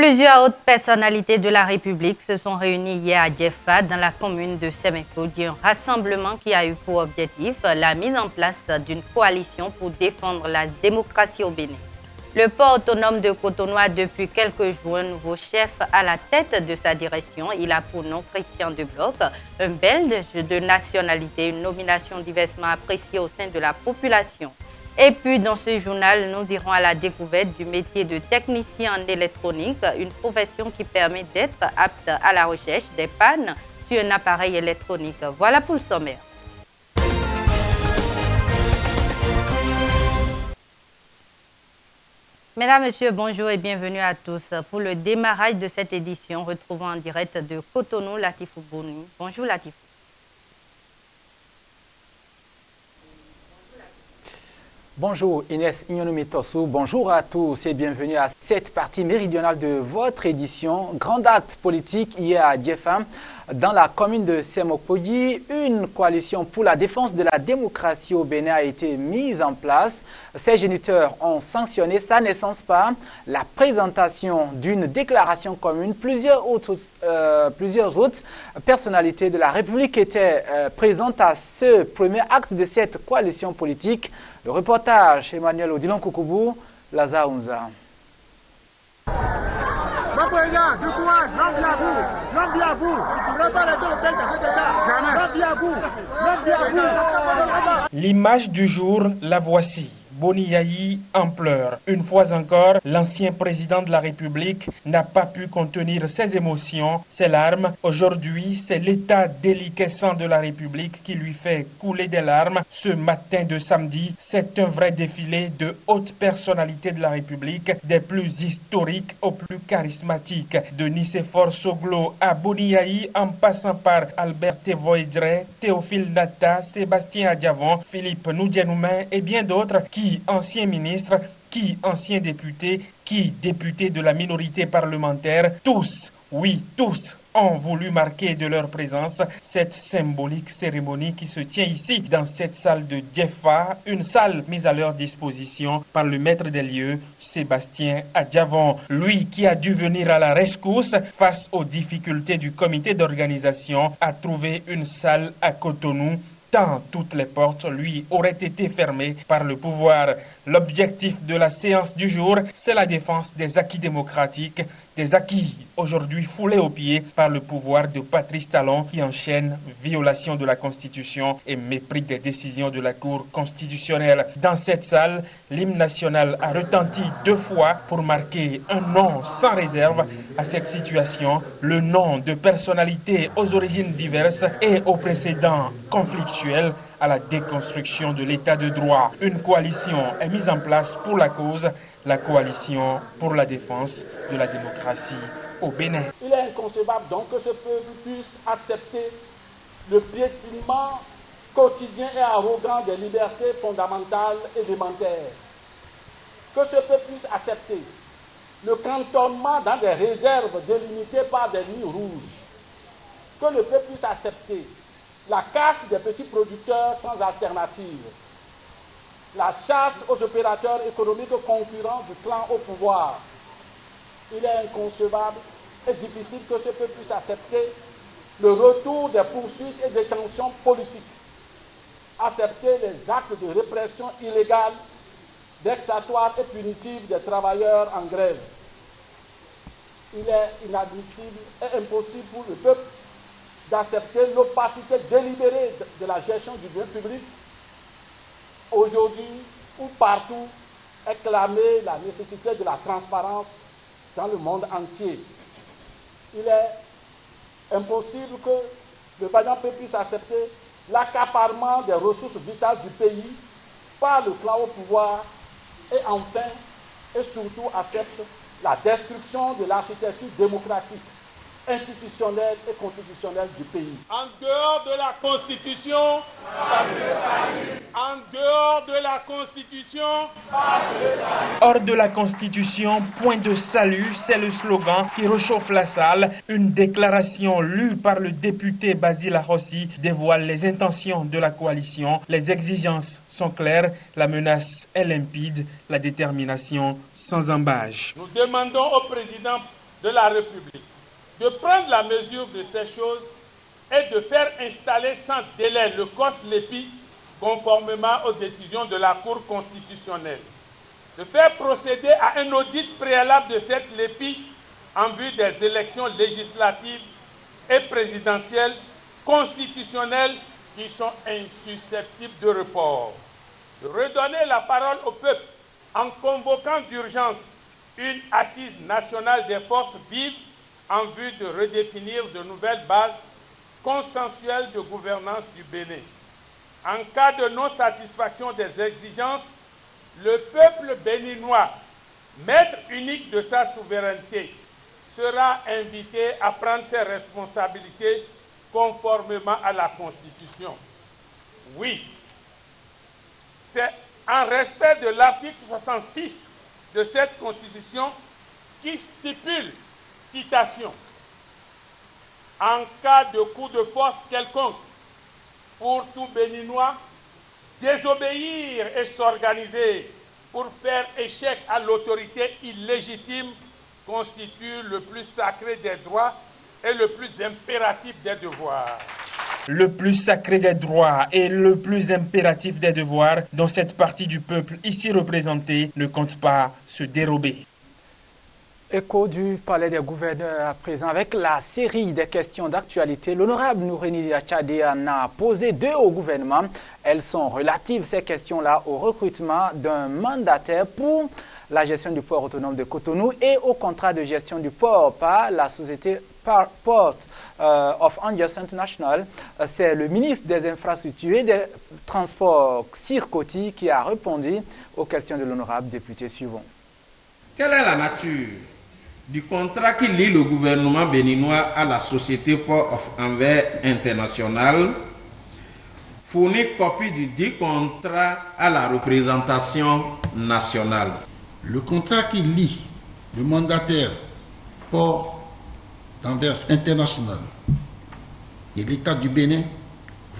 Plusieurs hautes personnalités de la République se sont réunies hier à Djefa, dans la commune de Sémékodi, un rassemblement qui a eu pour objectif la mise en place d'une coalition pour défendre la démocratie au Bénin. Le port autonome de Cotonou a depuis quelques jours un nouveau chef à la tête de sa direction. Il a pour nom Christian Debloc, un Belge de nationalité, une nomination diversement appréciée au sein de la population. Et puis, dans ce journal, nous irons à la découverte du métier de technicien en électronique, une profession qui permet d'être apte à la recherche des pannes sur un appareil électronique. Voilà pour le sommaire. Mesdames, Messieurs, bonjour et bienvenue à tous. Pour le démarrage de cette édition, retrouvons en direct de Cotonou Latifou Bouni. Bonjour Latifou. Bonjour Inès Ignonomitosu, bonjour à tous et bienvenue à cette partie méridionale de votre édition. Grand acte politique hier à Djefa, dans la commune de Sémékodi. Une coalition pour la défense de la démocratie au Bénin a été mise en place. Ces géniteurs ont sanctionné sa naissance par la présentation d'une déclaration commune. Plusieurs autres personnalités de la République étaient présentes à ce premier acte de cette coalition politique. Le reportage, Emmanuel Odilon Koukoubou, Lazare Unza. L'image du jour, la voici. Boni Yayi en pleurs. Une fois encore, l'ancien président de la République n'a pas pu contenir ses émotions, ses larmes. Aujourd'hui, c'est l'état déliquescent de la République qui lui fait couler des larmes. Ce matin de samedi, c'est un vrai défilé de hautes personnalités de la République, des plus historiques aux plus charismatiques. De Nicéphore Soglo à Boni Yayi, en passant par Albert Tevoidre, Théophile Nata, Sébastien Adjavon, Philippe Noudjenoumen et bien d'autres qui anciens ministres, qui anciens députés, qui députés de la minorité parlementaire, tous, oui, tous ont voulu marquer de leur présence cette symbolique cérémonie qui se tient ici, dans cette salle de Djefa, une salle mise à leur disposition par le maître des lieux, Sébastien Adjavon. Lui qui a dû venir à la rescousse face aux difficultés du comité d'organisation, a trouvé une salle à Cotonou tant toutes les portes lui auraient été fermées par le pouvoir. L'objectif de la séance du jour, c'est la défense des acquis démocratiques, des acquis aujourd'hui foulés aux pieds par le pouvoir de Patrice Talon qui enchaîne violation de la Constitution et mépris des décisions de la Cour constitutionnelle. Dans cette salle, l'hymne national a retenti 2 fois pour marquer un non sans réserve à cette situation, le nom de personnalités aux origines diverses et aux précédents conflictuels à la déconstruction de l'état de droit. Une coalition est mise en place pour la cause, la coalition pour la défense de la démocratie au Bénin. Il est inconcevable donc que ce peuple puisse accepter le piétinement quotidien et arrogant des libertés fondamentales et élémentaires. Que ce peuple puisse accepter le cantonnement dans des réserves délimitées par des lignes rouges. Que le peuple puisse accepter la casse des petits producteurs sans alternative, la chasse aux opérateurs économiques concurrents du clan au pouvoir. Il est inconcevable et difficile que ce peuple puisse accepter le retour des poursuites et des tensions politiques, accepter les actes de répression illégale, vexatoires et punitifs des travailleurs en grève. Il est inadmissible et impossible pour le peuple d'accepter l'opacité délibérée de la gestion du bien public. Aujourd'hui, ou partout, est clamée la nécessité de la transparence dans le monde entier. Il est impossible que le vaillant peuple puisse accepter l'accaparement des ressources vitales du pays par le clan au pouvoir et enfin et surtout accepte la destruction de l'architecture démocratique, institutionnelle et constitutionnelle du pays. En dehors de la Constitution, en dehors de la Constitution, hors de la Constitution, point de salut, c'est le slogan qui réchauffe la salle. Une déclaration lue par le député Basile Rossi dévoile les intentions de la coalition. Les exigences sont claires, la menace est limpide, la détermination sans embâche. Nous demandons au président de la République de prendre la mesure de ces choses et de faire installer sans délai le COS-LEPI conformément aux décisions de la Cour constitutionnelle, de faire procéder à un audit préalable de cette LEPI en vue des élections législatives et présidentielles constitutionnelles qui sont insusceptibles de report, de redonner la parole au peuple en convoquant d'urgence une assise nationale des forces vives en vue de redéfinir de nouvelles bases consensuelles de gouvernance du Bénin. En cas de non-satisfaction des exigences, le peuple béninois, maître unique de sa souveraineté, sera invité à prendre ses responsabilités conformément à la Constitution. Oui, c'est en respect de l'article 66 de cette Constitution qui stipule, citation, « En cas de coup de force quelconque, pour tout Béninois, désobéir et s'organiser pour faire échec à l'autorité illégitime constitue le plus sacré des droits et le plus impératif des devoirs. » Le plus sacré des droits et le plus impératif des devoirs dont cette partie du peuple ici représentée ne compte pas se dérober. Écho du Palais des gouverneurs à présent avec la série des questions d'actualité. L'honorable Nouréni Tchadé en a posé 2 au gouvernement. Elles sont relatives, ces questions-là, au recrutement d'un mandataire pour la gestion du port autonome de Cotonou et au contrat de gestion du port par la société Port of Angers International. C'est le ministre des Infrastructures et des Transports, Sir Koti, qui a répondu aux questions de l'honorable député suivant. Quelle est la nature du contrat qui lie le gouvernement béninois à la société Port of Angers International? Fournit copie du dit contrat à la représentation nationale. Le contrat qui lie le mandataire Port d'Anvers International et l'État du Bénin,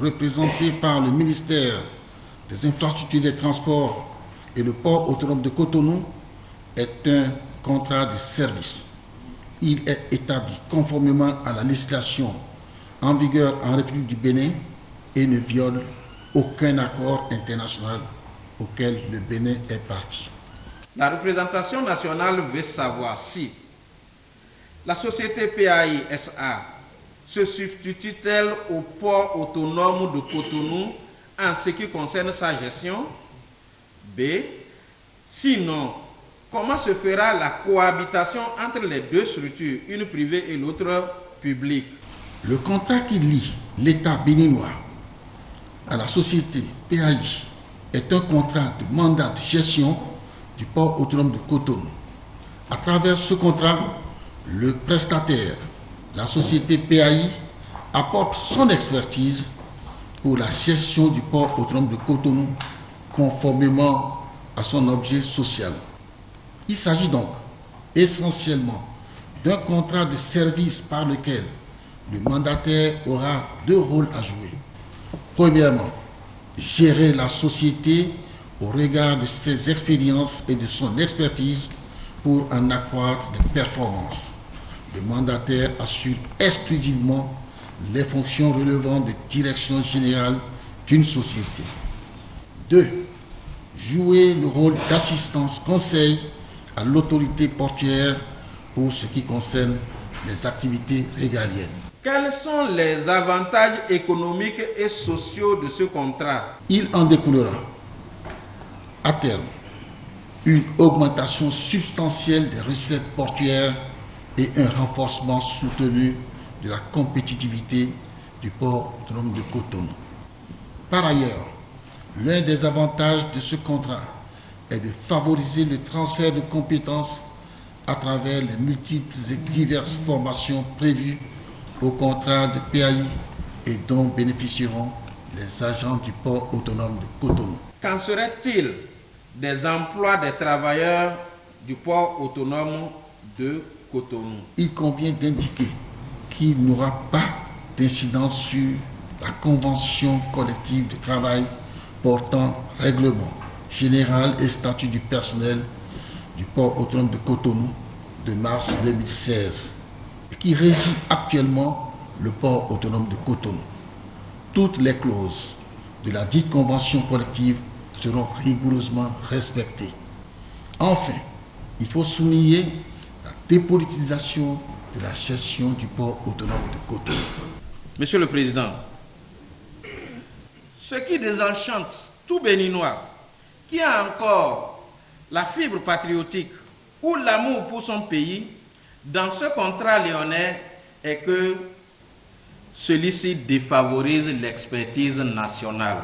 représenté par le ministère des Infrastructures et des Transports et le port autonome de Cotonou, est un contrat de service. Il est établi conformément à la législation en vigueur en République du Bénin et ne viole aucun accord international auquel le Bénin est partie. La représentation nationale veut savoir si la société PAI SA se substitue-t-elle au port autonome de Cotonou en ce qui concerne sa gestion? B. Sinon, comment se fera la cohabitation entre les 2 structures, une privée et l'autre publique? Le contrat qui lie l'État béninois à la société PAI est un contrat de mandat de gestion du port autonome de Cotonou. À travers ce contrat, le prestataire, la société PAI, apporte son expertise pour la gestion du port autonome de Cotonou conformément à son objet social. Il s'agit donc essentiellement d'un contrat de service par lequel le mandataire aura 2 rôles à jouer. Premièrement, gérer la société au regard de ses expériences et de son expertise pour en accroître les performances. Le mandataire assure exclusivement les fonctions relevant de direction générale d'une société. 2. Jouer le rôle d'assistance conseil à l'autorité portuaire pour ce qui concerne les activités régaliennes. Quels sont les avantages économiques et sociaux de ce contrat? Il en découlera, à terme, une augmentation substantielle des recettes portuaires et un renforcement soutenu de la compétitivité du port autonome de Cotonou. Par ailleurs, l'un des avantages de ce contrat est de favoriser le transfert de compétences à travers les multiples et diverses formations prévues au contrat de PAI et dont bénéficieront les agents du port autonome de Cotonou. Qu'en serait-il des emplois des travailleurs du port autonome de Cotonou? Il convient d'indiquer qu'il n'y aura pas d'incidence sur la convention collective de travail portant règlement général et statut du personnel du port autonome de Cotonou, de mars 2016 et qui régit actuellement le port autonome de Cotonou. Toutes les clauses de la dite convention collective seront rigoureusement respectées. Enfin, il faut souligner la dépolitisation de la gestion du port autonome de Cotonou. Monsieur le Président, ce qui désenchante tout Béninois qui a encore la fibre patriotique ou l'amour pour son pays dans ce contrat léonais est que celui-ci défavorise l'expertise nationale.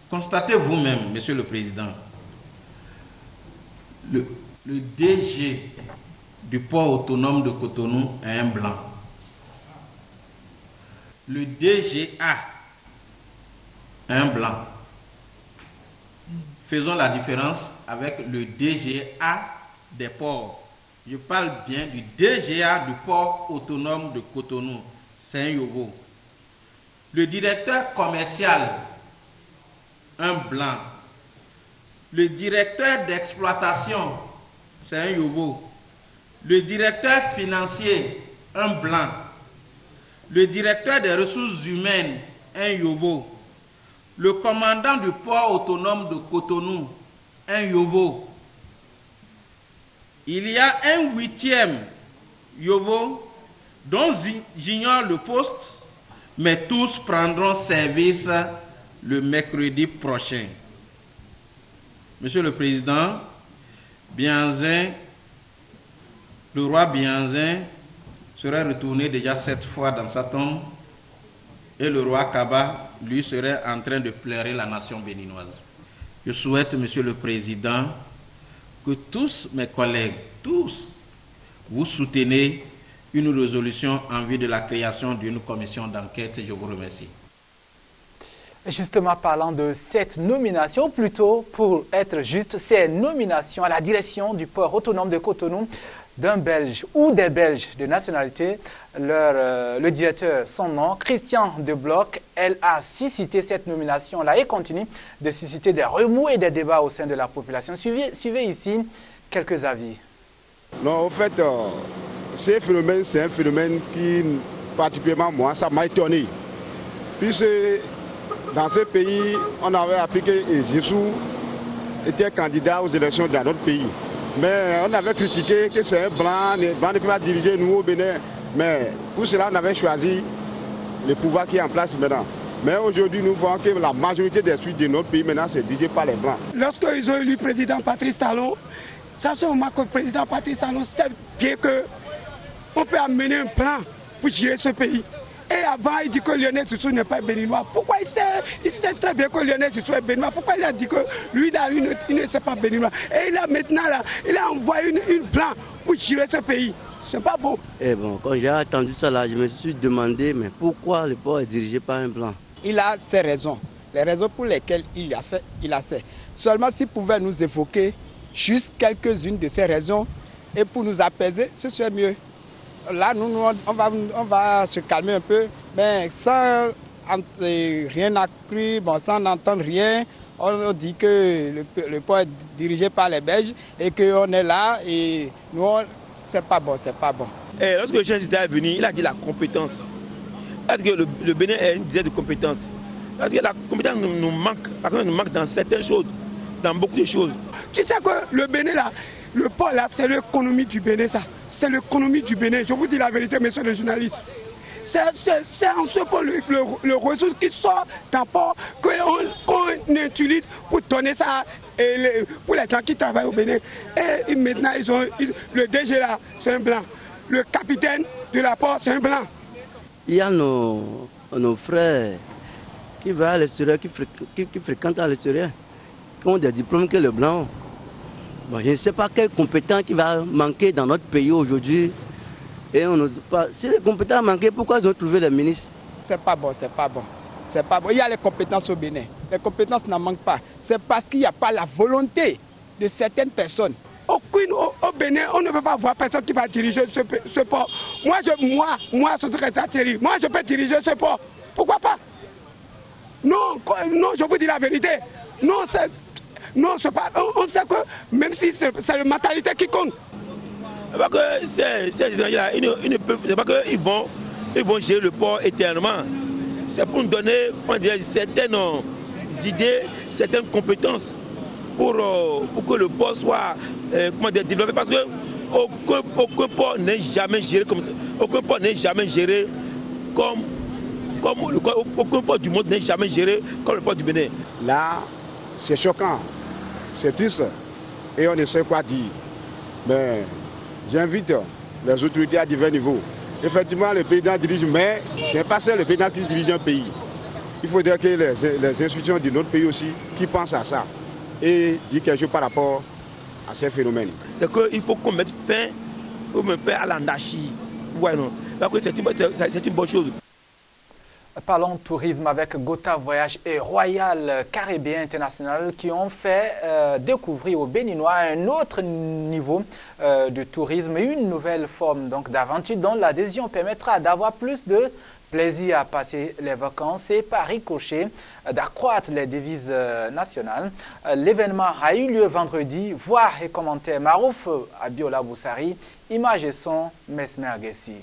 Constatez vous-même, Monsieur le Président, le DG du port autonome de Cotonou est un blanc. Le DGA est un blanc. Faisons la différence avec le DGA des ports. Je parle bien du DGA du port autonome de Cotonou. C'est un Yogo. Le directeur commercial, un blanc. Le directeur d'exploitation, c'est un Yogo. Le directeur financier, un blanc. Le directeur des ressources humaines, un Yovo. Le commandant du port autonome de Cotonou, un Yovo. Il y a un 8e Yovo dont j'ignore le poste, mais tous prendront service le mercredi prochain. Monsieur le Président, Bianzin, le roi Bianzin serait retourné déjà 7 fois dans sa tombe et le roi Kaba, lui, serait en train de pleurer la nation béninoise. Je souhaite, Monsieur le Président, que tous mes collègues, tous, vous soutenez une résolution en vue de la création d'une commission d'enquête. Je vous remercie. Justement, parlant de cette nomination, plutôt pour être juste, c'est une nomination à la direction du port autonome de Cotonou d'un Belge ou des Belges de nationalité. Le directeur, son nom, Christian De Bloc, elle a suscité cette nomination-là et continue de susciter des remous et des débats au sein de la population. Suivez ici quelques avis. Non, en fait, c'est un phénomène qui, particulièrement moi, ça m'a étonné. Puisque dans ce pays, on avait appliqué et Jésus était candidat aux élections dans notre pays. Mais on avait critiqué que c'est un blanc ne peut pas diriger nous au Bénin. Mais pour cela, on avait choisi le pouvoir qui est en place maintenant. Mais aujourd'hui, nous voyons que la majorité des suites de notre pays maintenant, c'est dirigé par les blancs. Lorsqu'ils ont élu le président Patrice Talon, ça c'est au moment que le président Patrice Talon sait bien qu'on peut amener un plan pour gérer ce pays. Et avant, il dit que Lionel Sissou n'est pas béninois. Pourquoi il sait très bien que Lionel Sissou est béninois? Pourquoi il a dit que lui, il ne sait pas béninois? Et il a maintenant, là, il a envoyé une plan pour gérer ce pays. C'est pas bon. Et bon, quand j'ai entendu ça, là, je me suis demandé, mais pourquoi le port est dirigé par un blanc? Il a ses raisons. Les raisons pour lesquelles il a fait. Seulement s'il pouvait nous évoquer juste quelques-unes de ces raisons et pour nous apaiser, ce serait mieux. Là, nous, on va se calmer un peu, mais sans rien accru, bon, sans n'entendre rien. On dit que le port est dirigé par les Belges et qu'on est là et nous, c'est pas bon, c'est pas bon. Et lorsque le chef d'État est venu, il a dit la compétence. Il a dit que le Bénin est une dizaine de compétences. Il a dit que la compétence nous manque dans certaines choses, dans beaucoup de choses. Tu sais que le Bénin, là, le port, là, c'est l'économie du Bénin, ça. C'est l'économie du Bénin. Je vous dis la vérité, messieurs les journalistes. C'est en ce port le ressource qui sort d'un port qu'on utilise pour donner ça pour les gens qui travaillent au Bénin. Et maintenant, le DG là, c'est un blanc. Le capitaine de la port, c'est un blanc. Il y a nos frères qui vont à l'extérieur, qui fréquentent à l'extérieur, qui ont des diplômes que le blanc. Bon, je ne sais pas quelle compétence qui va manquer dans notre pays aujourd'hui. Et on ne pas. Si les compétences manquent, pourquoi ils ont trouvé les ministres? C'est pas bon, c'est pas bon. C'est pas bon. Il y a les compétences au Bénin. Les compétences n'en manquent pas. C'est parce qu'il n'y a pas la volonté de certaines personnes. Au Bénin, on ne peut pas voir personne qui va diriger ce port. Moi, je peux diriger ce port. Pourquoi pas? Non, je vous dis la vérité. Non, c'est pas. On sait que même si c'est la mentalité qui compte. Parce que ces étrangers-là, ils ne peuvent, c'est pas qu'ils vont gérer le port éternellement. C'est pour nous donner certaines idées, certaines compétences pour que le port soit développé. Parce que aucun port n'est jamais géré comme ça. Aucun port n'est jamais géré comme aucun port du monde n'est jamais géré comme le port du Bénin. Là, c'est choquant, c'est triste et on ne sait quoi dire. Mais j'invite les autorités à divers niveaux. Effectivement, le président dirige, mais ce n'est pas seul le président qui dirige un pays. Il faudrait que les institutions de notre pays aussi qui pensent à ça et disent quelque chose par rapport à ces phénomènes. C'est qu'il faut qu'on mette fin à l'anarchie. Ouais, non. Parce que c'est une bonne chose. Parlons tourisme avec Gota Voyage et Royal Caribbean International qui ont fait découvrir aux Béninois un autre niveau de tourisme et une nouvelle forme d'aventure dont l'adhésion permettra d'avoir plus de plaisir à passer les vacances et par ricochet d'accroître les devises nationales. L'événement a eu lieu vendredi. Voir et commentaires Marouf Abiola Boussari, images et son Mesmer Gessi.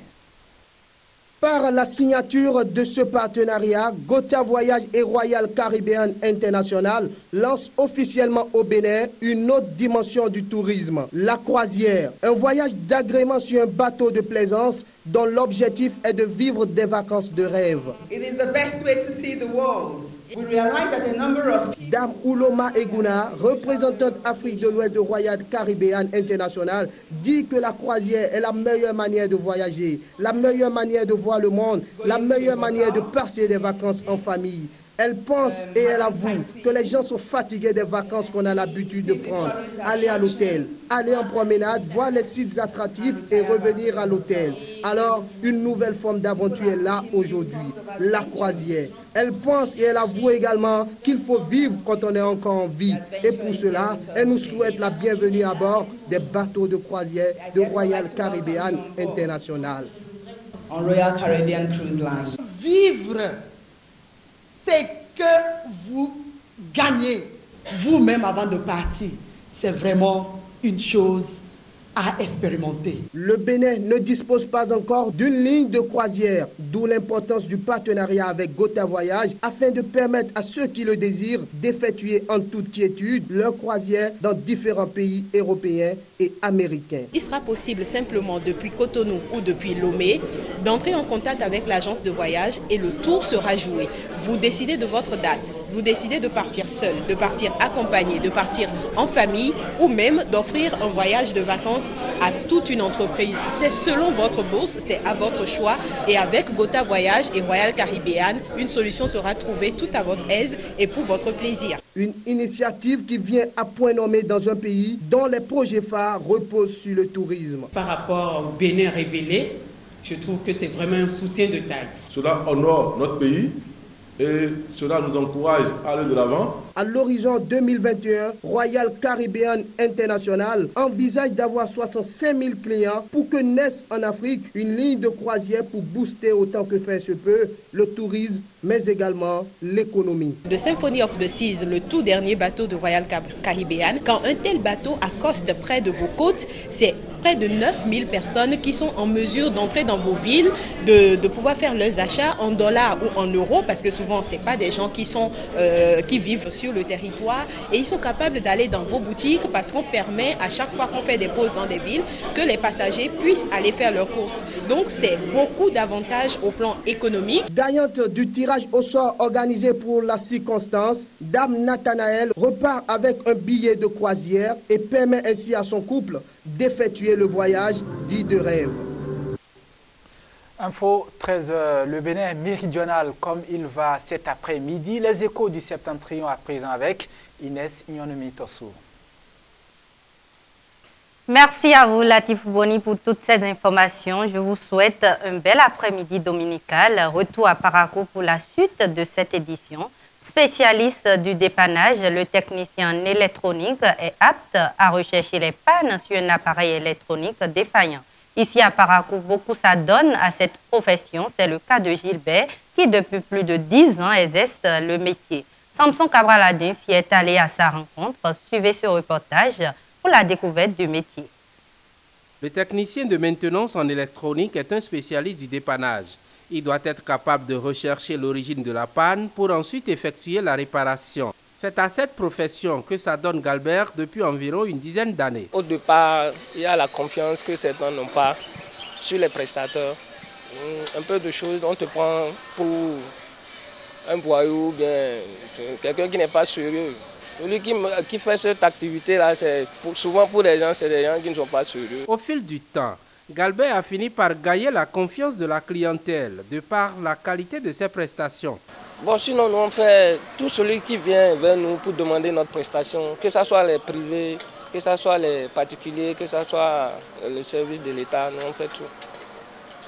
Par la signature de ce partenariat, Gota Voyage et Royal Caribbean International lancent officiellement au Bénin une autre dimension du tourisme, la croisière. Un voyage d'agrément sur un bateau de plaisance dont l'objectif est de vivre des vacances de rêve. It is the best way to see the world. We realize that a number of people... Dame Ouloma Eguna, représentante Afrique de l'Ouest de Royal Caribbean International, dit que la croisière est la meilleure manière de voyager, la meilleure manière de voir le monde, la meilleure manière de passer des vacances en famille. Elle pense et elle avoue que les gens sont fatigués des vacances qu'on a l'habitude de prendre. Aller à l'hôtel, aller en promenade, voir les sites attractifs et revenir à l'hôtel. Alors, une nouvelle forme d'aventure est là aujourd'hui, la croisière. Elle pense et elle avoue également qu'il faut vivre quand on est encore en vie. Et pour cela, elle nous souhaite la bienvenue à bord des bateaux de croisière de Royal Caribbean International. On Royal Caribbean Cruise Line. Vivre, c'est que vous gagnez vous-même avant de partir. C'est vraiment une chose à expérimenter. Le Bénin ne dispose pas encore d'une ligne de croisière, d'où l'importance du partenariat avec Gota Voyage afin de permettre à ceux qui le désirent d'effectuer en toute quiétude leur croisière dans différents pays européens et américains. Il sera possible simplement depuis Cotonou ou depuis Lomé d'entrer en contact avec l'agence de voyage et le tour sera joué. Vous décidez de votre date, vous décidez de partir seul, de partir accompagné, de partir en famille ou même d'offrir un voyage de vacances à toute une entreprise. C'est selon votre bourse, c'est à votre choix et avec Gota Voyage et Royal Caribbean, une solution sera trouvée tout à votre aise et pour votre plaisir. Une initiative qui vient à point nommé dans un pays dont les projets phares reposent sur le tourisme. Par rapport au Bénin révélé, je trouve que c'est vraiment un soutien de taille. Cela honore notre pays et cela nous encourage à aller de l'avant. À l'horizon 2021, Royal Caribbean International envisage d'avoir 65 000 clients pour que naisse en Afrique une ligne de croisière pour booster autant que faire se peut le tourisme, mais également l'économie. The Symphony of the Seas, le tout dernier bateau de Royal Caribbean, quand un tel bateau accoste près de vos côtes, c'est près de 9000 personnes qui sont en mesure d'entrer dans vos villes, de pouvoir faire leurs achats en dollars ou en euros, parce que souvent ce n'est pas des gens qui vivent sur le territoire, et ils sont capables d'aller dans vos boutiques parce qu'on permet à chaque fois qu'on fait des pauses dans des villes que les passagers puissent aller faire leurs courses. Donc c'est beaucoup d'avantages au plan économique. Gagnante du tirage au sort organisé pour la circonstance, Dame Nathanaël repart avec un billet de croisière et permet ainsi à son couple d'effectuer le voyage dit de rêve. Info 13h, le Bénin méridional comme il va cet après-midi. Les échos du septentrion à présent avec Inès Ignonomitosu. Merci à vous Latif Boni pour toutes ces informations. Je vous souhaite un bel après-midi dominical. Retour à Parakou pour la suite de cette édition. Spécialiste du dépannage, le technicien en électronique est apte à rechercher les pannes sur un appareil électronique défaillant. Ici à Parakou, beaucoup s'adonnent à cette profession. C'est le cas de Gilbert qui, depuis plus de 10 ans, exerce le métier. Samson Cabral-Adin s'y est allé à sa rencontre. Suivez ce reportage pour la découverte du métier. Le technicien de maintenance en électronique est un spécialiste du dépannage. Il doit être capable de rechercher l'origine de la panne pour ensuite effectuer la réparation. C'est à cette profession que s'adonne Galbert depuis environ une dizaine d'années. Au départ, il y a la confiance que certains n'ont pas sur les prestataires. Un peu de choses, on te prend pour un voyou ou bien quelqu'un qui n'est pas sérieux. Celui qui fait cette activité-là, souvent pour les gens, c'est des gens qui ne sont pas sérieux. Au fil du temps, Galbert a fini par gagner la confiance de la clientèle de par la qualité de ses prestations. Bon, sinon, nous on fait tout celui qui vient vers nous pour demander notre prestation, que ce soit les privés, que ce soit les particuliers, que ce soit le service de l'État, nous on fait tout.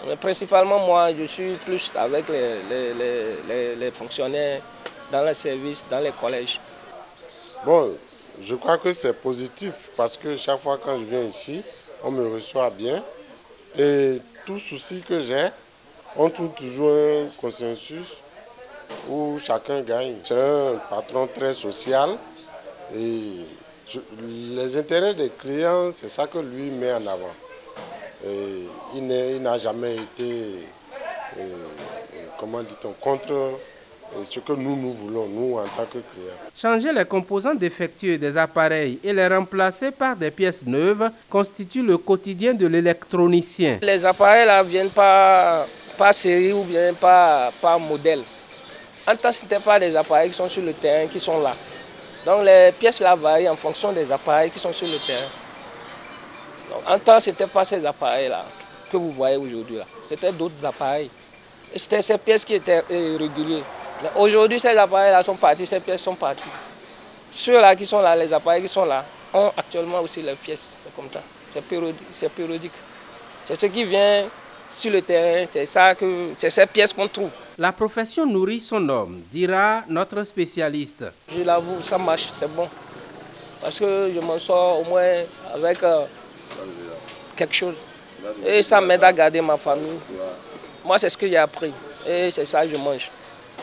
Mais principalement, moi, je suis plus avec les fonctionnaires dans les services, dans les collèges. Bon, je crois que c'est positif parce que chaque fois quand je viens ici, on me reçoit bien. Et tout souci que j'ai, on trouve toujours un consensus où chacun gagne. C'est un patron très social et les intérêts des clients, c'est ça que lui met en avant. Et il n'a jamais été, comment dit-on, contre ce que nous voulons, nous en tant que clients. Changer les composants défectueux des appareils et les remplacer par des pièces neuves constitue le quotidien de l'électronicien. Les appareils là viennent pas série ou bien pas modèle. En temps, ce n'était pas des appareils qui sont sur le terrain qui sont là. Donc les pièces là varient en fonction des appareils qui sont sur le terrain. Donc, en temps, ce n'était pas ces appareils là que vous voyez aujourd'hui là. C'était d'autres appareils. C'était ces pièces qui étaient régulières. Aujourd'hui, ces appareils-là sont partis, ces pièces sont parties. Ceux-là qui sont là, les appareils qui sont là, ont actuellement aussi les pièces. C'est comme ça. C'est périodique. C'est ce qui vient sur le terrain, c'est ces pièces qu'on trouve. La profession nourrit son homme, dira notre spécialiste. Je l'avoue, ça marche, c'est bon. Parce que je m'en sors au moins avec quelque chose. Et ça m'aide à garder ma famille. Moi, c'est ce que j'ai appris. Et c'est ça que je mange.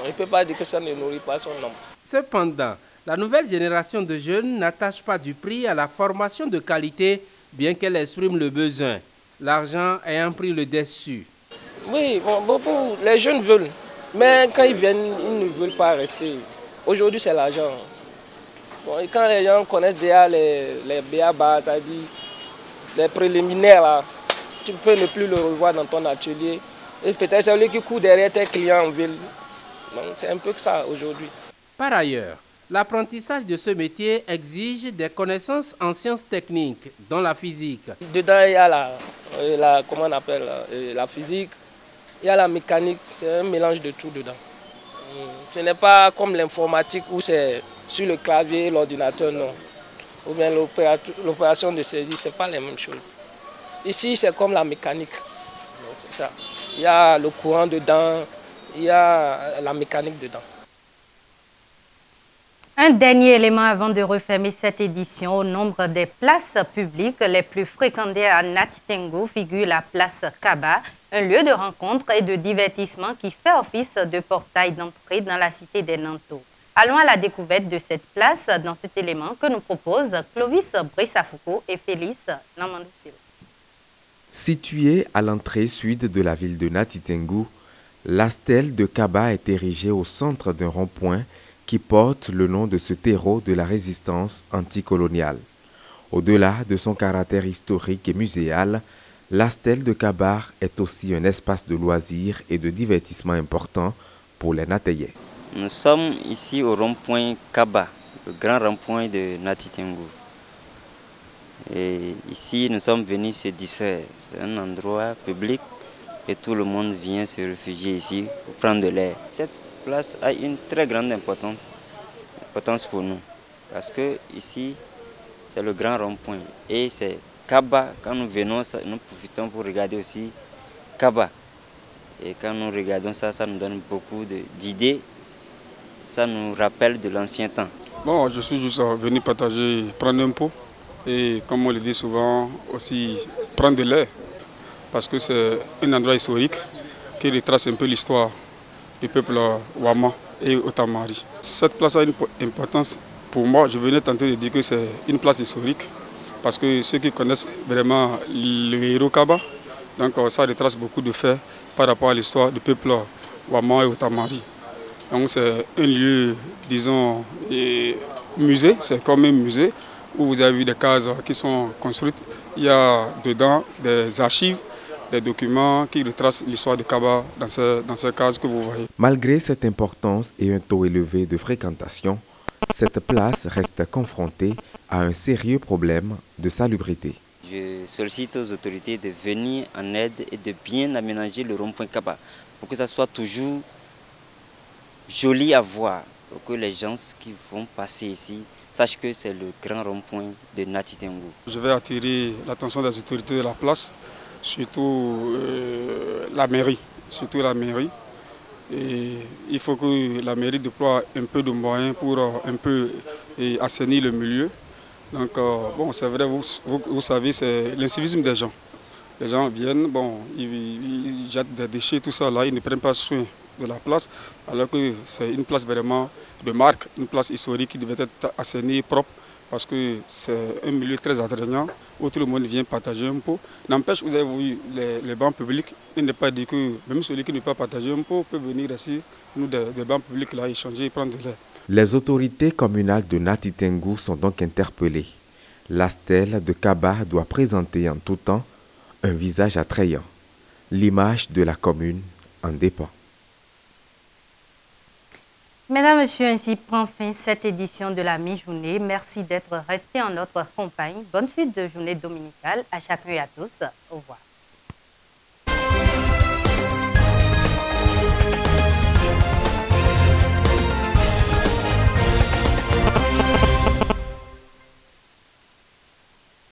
On ne peut pas dire que ça ne nourrit pas son homme. Cependant, la nouvelle génération de jeunes n'attache pas du prix à la formation de qualité, bien qu'elle exprime le besoin. L'argent ayant pris le dessus. Oui, bon, beaucoup, les jeunes veulent. Mais quand ils viennent, ils ne veulent pas rester. Aujourd'hui, c'est l'argent. Bon, et quand les gens connaissent déjà les BABA, c'est-à-dire les préliminaires, là, tu peux ne plus le revoir dans ton atelier. Et peut-être c'est lui qui court derrière tes clients en ville. Donc c'est un peu que ça aujourd'hui. Par ailleurs, l'apprentissage de ce métier exige des connaissances en sciences techniques, dont la physique. Dedans, il y a comment on appelle, la physique, il y a la mécanique, c'est un mélange de tout dedans. Ce n'est pas comme l'informatique où c'est sur le clavier, l'ordinateur, non. Ou bien l'opération de saisie, ce n'est pas les mêmes choses. Ici, c'est comme la mécanique. C'est ça. Il y a le courant dedans, il y a la mécanique dedans. Un dernier élément avant de refermer cette édition. Au nombre des places publiques les plus fréquentées à Nati Tengu figure la place Kaba, un lieu de rencontre et de divertissement qui fait office de portail d'entrée dans la cité des Nantos. Allons à la découverte de cette place dans cet élément que nous proposent Clovis Brissafoucault et Félix Namandoussilo. Située à l'entrée sud de la ville de Nati Tengu, la stèle de Kaba est érigée au centre d'un rond-point qui porte le nom de ce terreau de la résistance anticoloniale. Au-delà de son caractère historique et muséal, la stèle de Kaba est aussi un espace de loisirs et de divertissement important pour les Natayais. Nous sommes ici au rond-point Kaba, le grand rond-point de Nati Tengu. Et ici, nous sommes venus se distraire. C'est un endroit public et tout le monde vient se réfugier ici pour prendre de l'air. Cette place a une très grande importance pour nous. Parce que ici, c'est le grand rond-point. Et c'est Kaba, quand nous venons, nous profitons pour regarder aussi Kaba. Et quand nous regardons ça, ça nous donne beaucoup d'idées. Ça nous rappelle de l'ancien temps. Bon, je suis juste venu partager, prendre un pot. Et comme on le dit souvent, aussi prendre de l'air. Parce que c'est un endroit historique qui retrace un peu l'histoire du peuple Wama et Otamari. Cette place a une importance pour moi. Je venais tenter de dire que c'est une place historique parce que ceux qui connaissent vraiment le héros Kaba, donc ça retrace beaucoup de faits par rapport à l'histoire du peuple Wama et Otamari. Donc c'est un lieu, disons, musée, c'est comme un musée où vous avez vu des cases qui sont construites. Il y a dedans des archives, des documents qui retracent l'histoire de Kaba dans ces cases que vous voyez. Malgré cette importance et un taux élevé de fréquentation, cette place reste confrontée à un sérieux problème de salubrité. Je sollicite aux autorités de venir en aide et de bien aménager le rond-point Kaba pour que ça soit toujours joli à voir, pour que les gens qui vont passer ici sachent que c'est le grand rond-point de Nati Tengu. Je vais attirer l'attention des autorités de la place, surtout la mairie. Et il faut que la mairie déploie un peu de moyens pour un peu assainir le milieu. Donc bon, c'est vrai, vous savez, c'est l'incivisme des gens. Les gens viennent, bon, ils jettent des déchets, tout ça là, ils ne prennent pas soin de la place, alors que c'est une place vraiment de marque, une place historique qui devait être assainie, propre, parce que c'est un milieu très attrayant où tout le monde vient partager un pot. N'empêche, vous avez vu les bancs publics, il n'est pas dit que même celui qui ne peut pas partager un pot peut venir ici, nous des bancs publics là, échanger et prendre de l'air. Les autorités communales de Nati Tengu sont donc interpellées. La stèle de Kaba doit présenter en tout temps un visage attrayant. L'image de la commune en dépend. Mesdames, Messieurs, ainsi prend fin cette édition de la mi-journée. Merci d'être restés en notre compagnie. Bonne suite de journée dominicale à chacun et à tous. Au revoir.